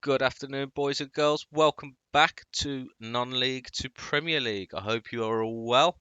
Good afternoon, boys and girls. Welcome back to non-league to Premier League. I hope you are all well.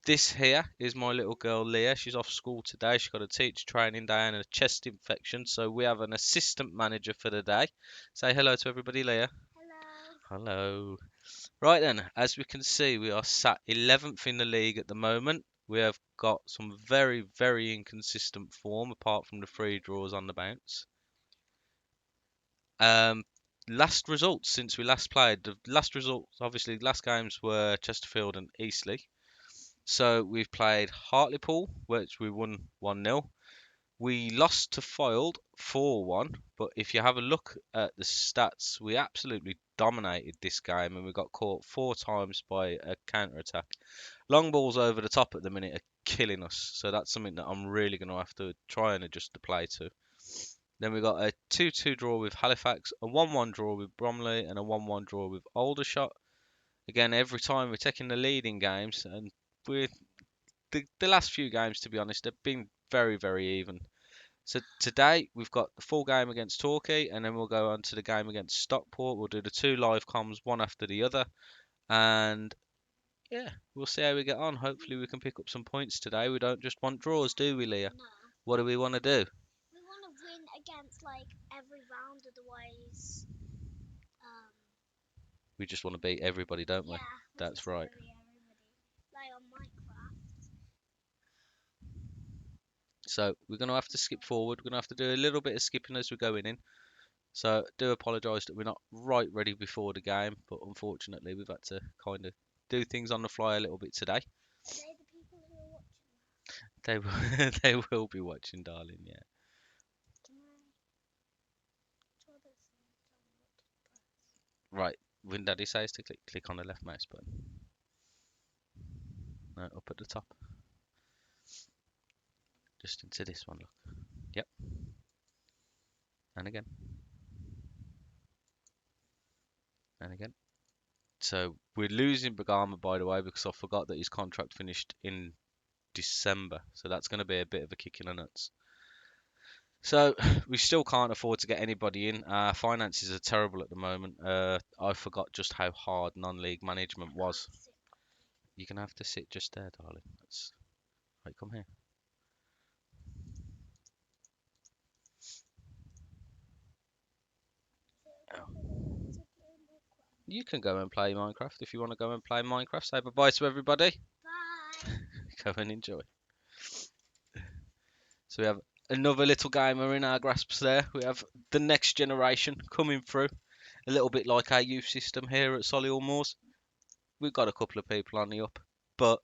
This here is my little girl Leah. She's off school today. She's got a teacher training day and a chest infection, so we have an assistant manager for the day. Say hello to everybody, Leah. Hello. Hello. Right then, as we can see, we are sat 11th in the league at the moment. We have got some very, very inconsistent form apart from the free draws on the bounce. Um, Last results since we last played. The last results, obviously, the last games were Chesterfield and Eastleigh. So we've played Hartlepool, which we won 1-0. We lost to Fylde 4-1, but if you have a look at the stats, we absolutely dominated this game and we got caught 4 times by a counter attack. Long balls over the top at the minute are killing us, so that's something that I'm really going to have to try and adjust the play to. Then we got a 2-2 draw with Halifax, a 1-1 draw with Bromley, and a 1-1 draw with Aldershot. Again, every time we're taking the lead in games, and we're the last few games, to be honest, have been very, very even. So today we've got the full game against Torquay, and then we'll go on to the game against Stockport. We'll do the two live comms, one after the other, and yeah, we'll see how we get on. Hopefully, we can pick up some points today. We don't just want draws, do we, Leah? No. What do we want to do? We want to win against every round, otherwise, um, We just want to beat everybody, don't we? yeah, we That's just want right. to beat everybody. Like on Minecraft. So we're going to have to skip forward. We're going to have to do a little bit of skipping as we're going in. So I do apologise that we're not right ready before the game, but unfortunately we've had to kind of do things on the fly a little bit today. Are they the people who are watching They will, they will be watching, darling. Yeah. that? Can I try this and tell me what to press? Right. When Daddy says to click on the left mouse button. No, up at the top. Just into this one. Look. Yep. And again. And again. So we're losing Bagama, by the way, because I forgot that his contract finished in December. So that's going to be a bit of a kick in the nuts. So we still can't afford to get anybody in. Our finances are terrible at the moment. I forgot just how hard non-league management I was. can't sit properly. You're gonna have to sit just there, darling. That's right. Come here. Is it Oh. okay if I go back to play Minecraft? You can go and play Minecraft if you want to go and play Minecraft. Say bye to everybody. Bye. Go and enjoy. So we have another little gamer in our grasps there. We have the next generation coming through. A little bit like our youth system here at Solihull Moors. We've got a couple of people on the up, but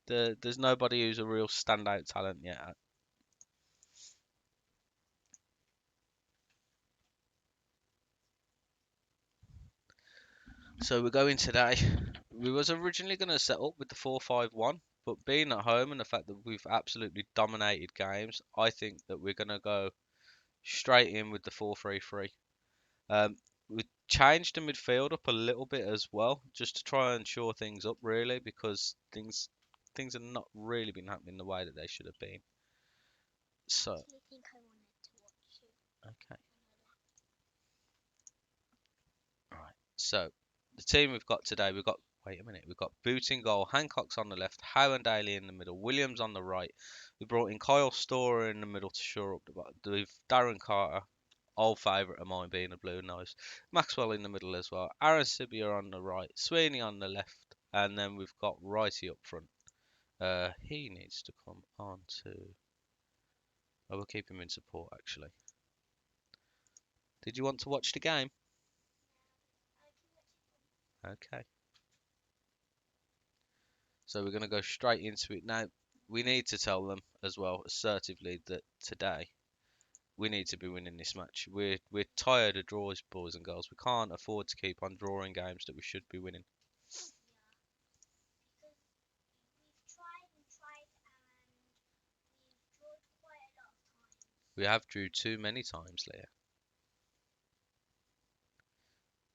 there's nobody who's a real standout talent yet. So we're going today. We was originally going to set up with the 4-5-1, but being at home and the fact that we've absolutely dominated games, I think that we're going to go straight in with the 4-3-3. We changed the midfield up a little bit as well, just to try and shore things up really, because things have not really been happening the way that they should have been. I So, actually think I wanted to watch you. okay, right. So the team we've got today, we've got wait a minute, we've got Boot in goal, Hancock's on the left, Howe and Daly in the middle, Williams on the right. We brought in Kyle Storer in the middle to shore up the bottom. We've Darren Carter, old favourite of mine being a blue nose. Maxwell in the middle as well. Aaron Sibia on the right, Sweeney on the left, and then we've got Righty up front. He needs to come on to. I will keep him in support actually. Did you want to watch the game? Okay. So we're going to go straight into it now. We need to tell them as well assertively that today we need to be winning this match. We're tired of draws, boys and girls. We can't afford to keep on drawing games that we should be winning. Because we've tried and tried and we've drawn quite a lot of times. We have drew too many times, Leah.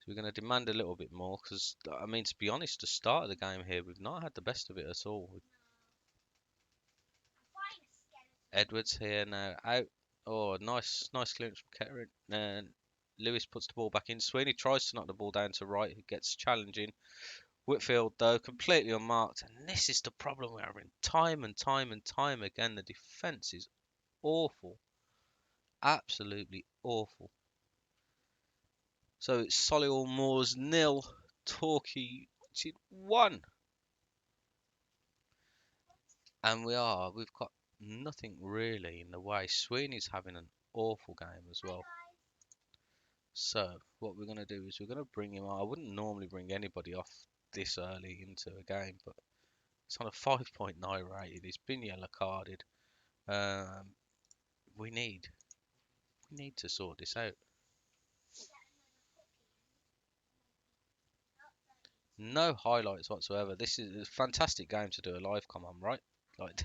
So we're going to demand a little bit more because, I mean, to be honest, the start of the game here, we've not had the best of it at all. I'm fighting a skeleton. Edwards here now out. Oh, nice clearance from Kettering. And Lewis puts the ball back in. Sweeney tries to knock the ball down to right. It gets challenging. Whitfield, though, completely unmarked. And this is the problem we're having time and time and time again. The defence is awful. Absolutely awful. So it's Solihull Moors 0, Torquay 1. And we've got nothing really in the way. Sweeney's having an awful game as well. So what we're going to do is we're going to bring him on. I wouldn't normally bring anybody off this early into a game, but it's on a 5.9 rated. He's been yellow carded. Um, we need to sort this out. No highlights whatsoever. This is a fantastic game to do a live com on, right? Like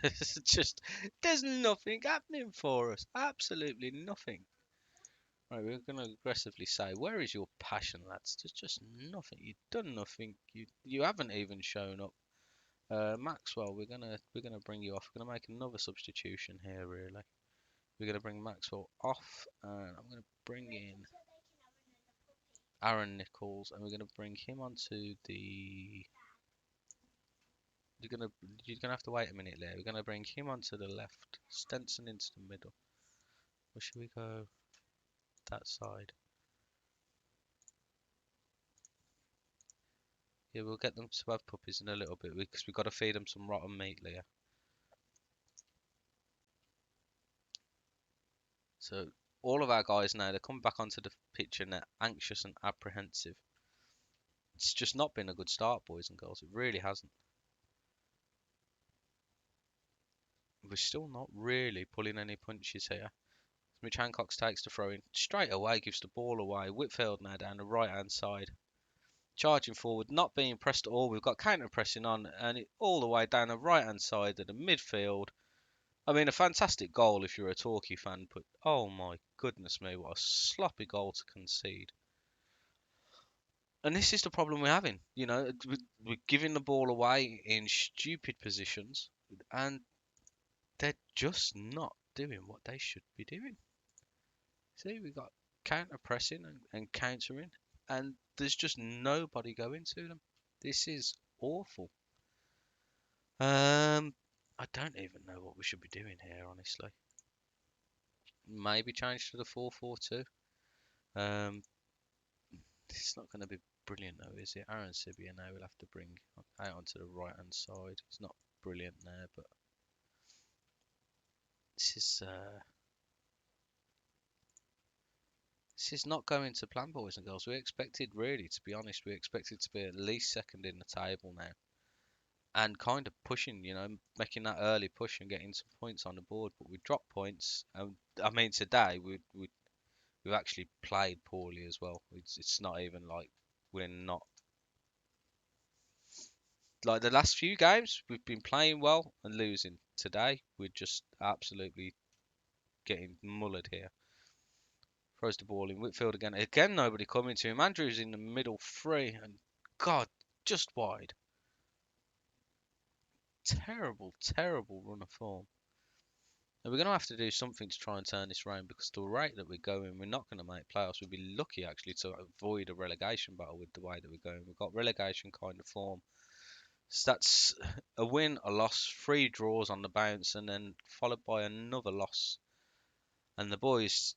there's nothing happening for us. Absolutely nothing. Right, we're going to aggressively say, where is your passion, lads? There's just nothing. You've done nothing. You haven't even shown up. Maxwell, we're gonna bring you off. We're gonna make another substitution here. Really, we're gonna bring Maxwell off, and I'm gonna bring in Aaron Nichols, and we're gonna bring him onto the. You're gonna have to wait a minute there. We're gonna bring him onto the left, Stenson into the middle. Or should we go that side? Yeah, we'll get them to have puppies in a little bit because we've got to feed them some rotten meat, Leah. So all of our guys now, they're coming back onto the pitch and they're anxious and apprehensive. It's just not been a good start, boys and girls. It really hasn't. We're still not really pulling any punches here. Mitch Hancock takes the throw in straight away, gives the ball away. Whitfield now down the right hand side. Charging forward, not being pressed at all. We've got counter pressing on and it all the way down the right hand side of the midfield. I mean, a fantastic goal if you're a Torquay fan, but oh my goodness me, what a sloppy goal to concede. And this is the problem we're having. You know, we're giving the ball away in stupid positions, and they're just not doing what they should be doing. See, we've got counter pressing and countering, and there's just nobody going to them. This is awful. I don't even know what we should be doing here, honestly. Maybe change to the 4-4-2. It's not going to be brilliant though, is it? Aaron Sibia now we'll have to bring out onto the right hand side. It's not brilliant there, but this is not going to plan, boys and girls. We expected, really, to be honest, we expected to be at least second in the table now, and kind of pushing, making that early push and getting some points on the board. But we dropped points. I mean, today we've actually played poorly as well. It's not even like we're not like the last few games. We've been playing well and losing. Today we're just absolutely getting mullered here. Throws the ball in Whitfield again. Again, nobody coming to him. Andrews in the middle free, and God, just wide. Terrible, terrible run of form. And we're going to have to do something to try and turn this around because the rate that we're going, we're not going to make playoffs. We'd be lucky actually to avoid a relegation battle with the way that we're going. We've got relegation kind of form. So that's a win, a loss, 3 draws on the bounce, and then followed by another loss. And the boys,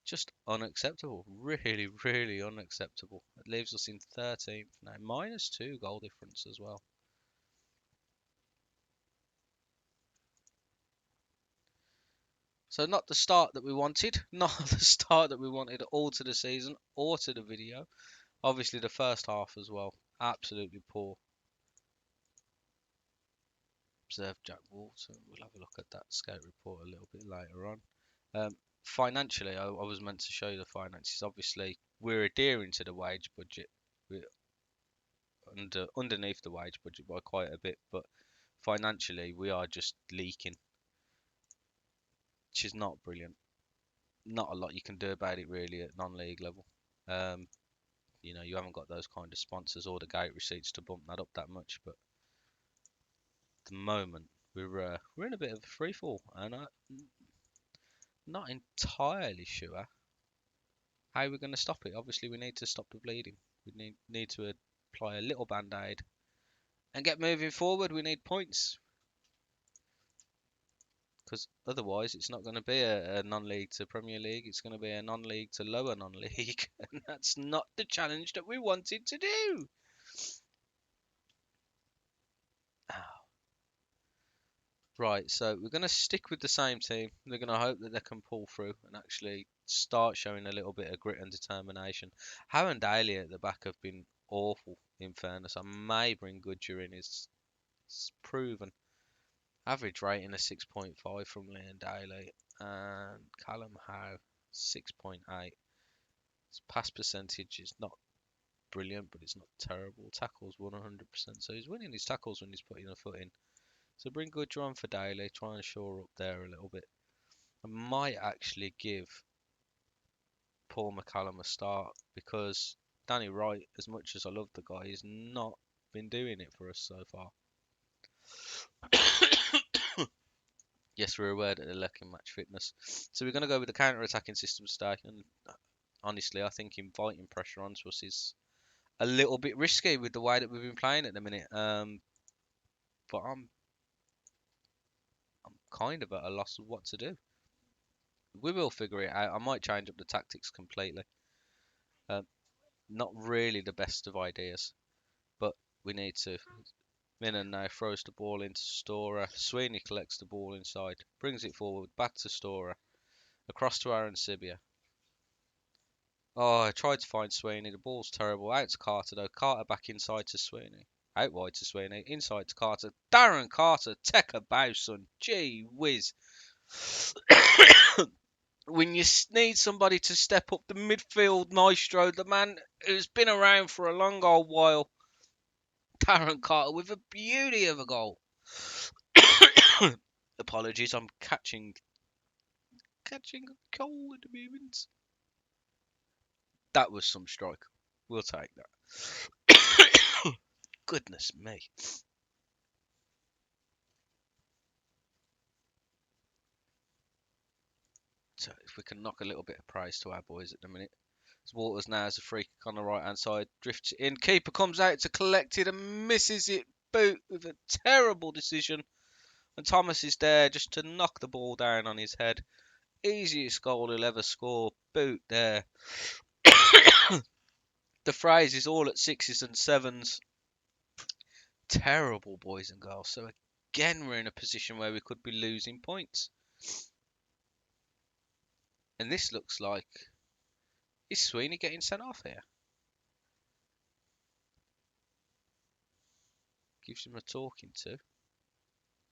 just unacceptable. Really, really unacceptable. It leaves us in 13th now. -2 goal difference as well. So not the start that we wanted. Not the start that we wanted at all to the season or to the video. Obviously the first half as well. Absolutely poor. Observe Jack Walton. We'll have a look at that scout report a little bit later on. Financially, I was meant to show you the finances. Obviously, we're adhering to the wage budget. We're underneath the wage budget by quite a bit, but financially, we are just leaking, which is not brilliant. Not a lot you can do about it really at non-league level. You haven't got those kind of sponsors or the gate receipts to bump that up that much, but at the moment we're in a bit of a free fall, and Not entirely sure how we're going to stop it. Obviously, we need to stop the bleeding. We need to apply a little band-aid and get moving forward. We need points because otherwise it's not going to be a non-league to Premier League. It's going to be a non-league to lower non-league, and that's not the challenge that we wanted to do. Right, so we're going to stick with the same team. We're going to hope that they can pull through and actually start showing a little bit of grit and determination. Howe and Daly at the back have been awful, in fairness. I may bring Goodyear in. It's proven. Average rating of 6.5 from Leon Daly and Callum Howe 6.8. His pass percentage is not brilliant, but it's not terrible. Tackles 100%, so he's winning his tackles when he's putting a foot in. So bring Goodyear on for Daly, try and shore up there a little bit. I might actually give Paul McCallum a start because Danny Wright, as much as I love the guy, he's not been doing it for us so far. Yes, we're aware that they're lacking match fitness. So we're going to go with the counter-attacking system today. And honestly, I think inviting pressure onto us is a little bit risky with the way that we've been playing at the minute. But I'm kind of at a loss of what to do. We will figure it out. I might change up the tactics completely. Not really the best of ideas, but we need to. Minan now throws the ball into Storer. Sweeney collects the ball inside, brings it forward, back to Storer, across to Aaron Sibia. Oh, I tried to find Sweeney. The ball's terrible. Out to Carter though. Carter back inside to Sweeney. Out wide to Sweeney. Inside to Carter. Darren Carter. Take a bow, son. Gee whiz. When you need somebody to step up the midfield maestro, the man who's been around for a long old while, Darren Carter with a beauty of a goal. Apologies, I'm catching a cold at the moment. That was some strike. We'll take that. Goodness me. So if we can knock a little bit of praise to our boys at the minute. Waters now has a free kick on the right hand side, drifts in. Keeper comes out to collect it and misses it. Boot with a terrible decision. And Thomas is there just to knock the ball down on his head. Easiest goal he'll ever score. Boot there. The phrase is all at sixes and sevens. Terrible, boys and girls. So again, we're in a position where we could be losing points. And this looks like... Is Sweeney getting sent off here? Gives him a talking to.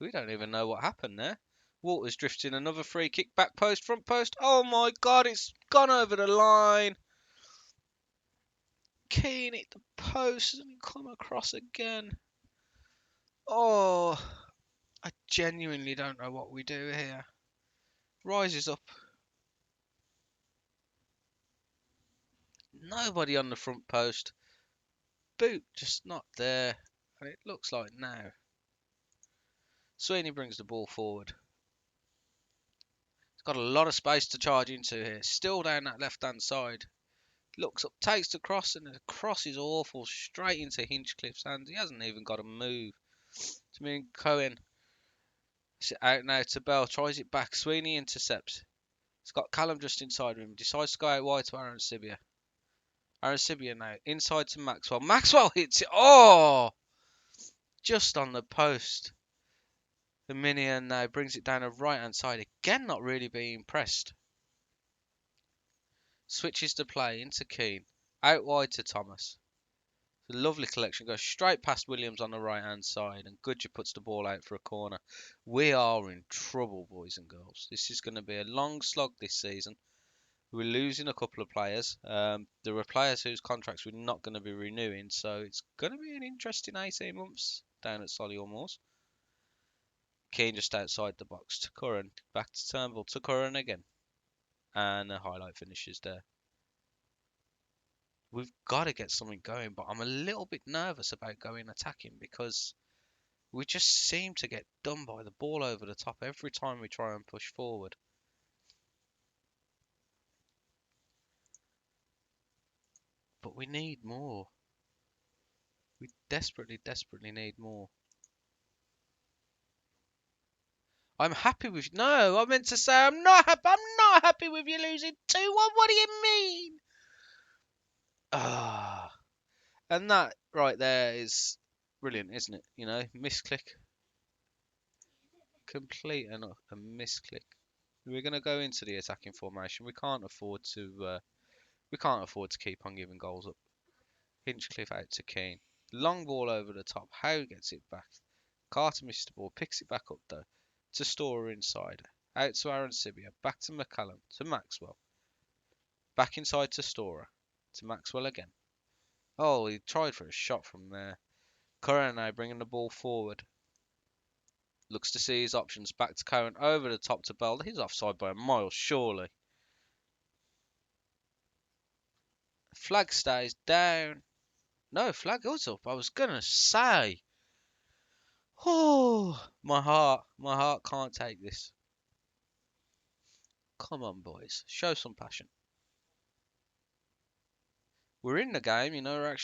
We don't even know what happened there. Walters drifting another free kick. Back post, front post. Oh my God, it's gone over the line. Keane hit the post and come across again. Oh, I genuinely don't know what we do here. Rises up. Nobody on the front post. Boot just not there. And it looks like now. Sweeney brings the ball forward. He's got a lot of space to charge into here. Still down that left-hand side. Looks up, takes the cross, and the cross is awful. Straight into Hinchcliffe's hands. He hasn't even got a move. To me, Cohen. Out now to Bell. Tries it back. Sweeney intercepts. He's got Callum just inside him. Decides to go out wide to Aaron Sibia. Aaron Sibia now. Inside to Maxwell. Maxwell hits it. Oh! Just on the post. The Minion now brings it down the right-hand side. Again, not really being pressed. Switches the play into Keane. Out wide to Thomas. The lovely collection goes straight past Williams on the right-hand side, and Goodyear puts the ball out for a corner. We are in trouble, boys and girls. This is going to be a long slog this season. We're losing a couple of players. There are players whose contracts we're not going to be renewing, so it's going to be an interesting 18 months down at Solihull Moors. Keane just outside the box to Curran. Back to Turnbull to Curran again. And the highlight finishes there. We've got to get something going, but I'm a little bit nervous about going attacking because we just seem to get done by the ball over the top every time we try and push forward. But we need more. We desperately, desperately need more. I'm happy with... No, I meant to say I'm not happy. I'm not happy with you losing 2-1. What do you mean? Ah. And that right there is brilliant, isn't it? You know, misclick. Complete and a misclick. We're going to go into the attacking formation. We can't afford to keep on giving goals up. Hinchcliffe out to Keane. Long ball over the top. Howe gets it back. Carter missed the ball. Picks it back up though. To Storer inside. Out to Aaron Sibia. Back to McCallum. To Maxwell. Back inside to Storer. To Maxwell again. Oh, he tried for a shot from there. Curran now bringing the ball forward. Looks to see his options. Back to Curran. Over the top to Bell. He's offside by a mile, surely. Flag stays down. No, flag goes up. I was gonna say. Oh, my heart can't take this. Come on, boys, show some passion. We're in the game, you know.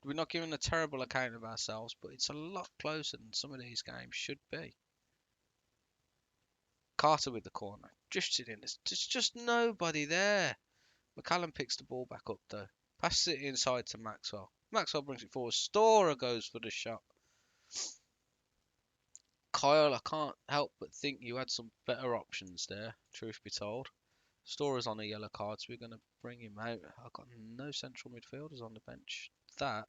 We're not giving a terrible account of ourselves, but it's a lot closer than some of these games should be. Carter with the corner, drifted in. There's just nobody there. McCallum picks the ball back up though. Passes it inside to Maxwell. Maxwell brings it forward. Storer goes for the shot. Kyle, I can't help but think you had some better options there, truth be told. Storer's on a yellow card, so we're going to bring him out. I've got no central midfielders on the bench. That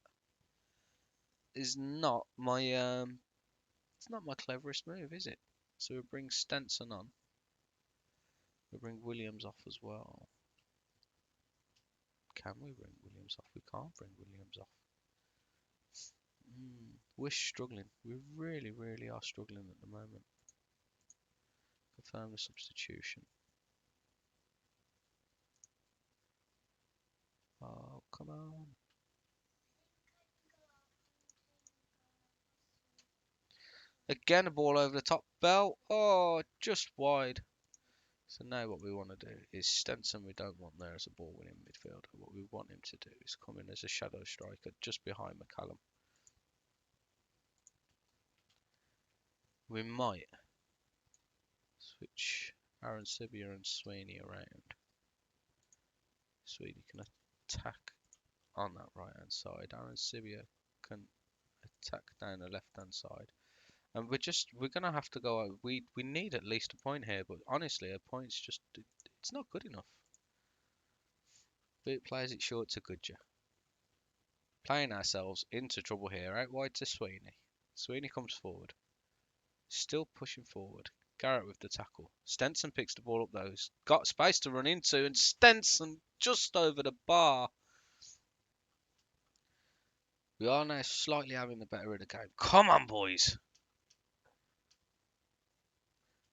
is not my it's not my cleverest move, is it? So we bring Stenson on. We bring Williams off as well. Can we bring Williams off? We can't bring Williams off. We're struggling. We really, really are struggling at the moment. Confirm the substitution. Oh, come on. Again, a ball over the top. Bell. Oh, just wide. So now what we want to do is Stenson we don't want there as a ball winning midfielder. What we want him to do is come in as a shadow striker just behind McCallum. We might switch Aaron Sibia and Sweeney around. Sweeney can attack on that right hand side. Aaron Sibia can attack down the left hand side. And we're gonna have to go. We need at least a point here, but honestly, a point's just it's not good enough. But it plays it short to Goodger. Playing ourselves into trouble here. Out wide to Sweeney. Sweeney comes forward. Still pushing forward. Garrett with the tackle. Stenson picks the ball up though. He's got space to run into, and Stenson just over the bar. We are now slightly having the better of the game. Come on, boys.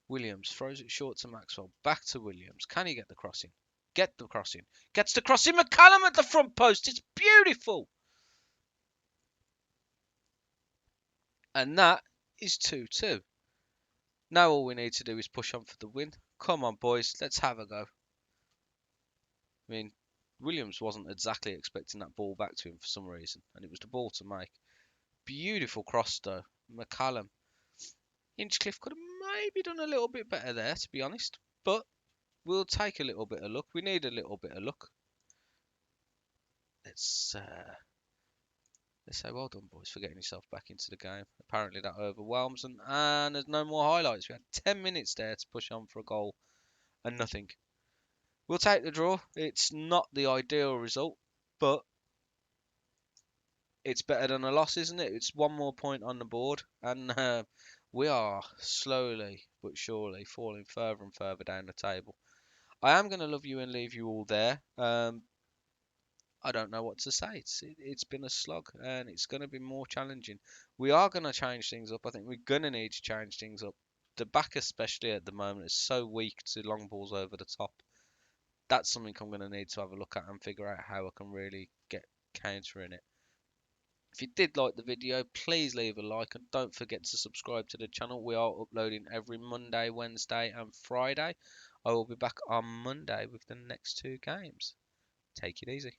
Williams throws it short to Maxwell. Back to Williams. Can he get the crossing? Get the crossing. Gets the crossing. McCallum at the front post. It's beautiful. And that is 2-2. Now all we need to do is push on for the win. Come on, boys. Let's have a go. I mean, Williams wasn't exactly expecting that ball back to him for some reason. And it was the ball to make. Beautiful cross, though. McCallum. Hinchcliffe could have maybe done a little bit better there, to be honest. But we'll take a little bit of luck. We need a little bit of luck. Let's say well done, boys, for getting yourself back into the game. Apparently that overwhelms them, and there's no more highlights. We had 10 minutes there to push on for a goal, and nothing. We'll take the draw. It's not the ideal result, but it's better than a loss, isn't it? It's one more point on the board, and we are slowly but surely falling further and further down the table. I am going to love you and leave you all there. I don't know what to say. It's been a slog, and it's going to be more challenging. We are going to change things up. I think we're going to need to change things up. The back, especially at the moment, is so weak to long balls over the top. That's something I'm going to need to have a look at and figure out how I can really get countering it. If you did like the video, please leave a like and don't forget to subscribe to the channel. We are uploading every Monday, Wednesday and Friday. I will be back on Monday with the next two games. Take it easy.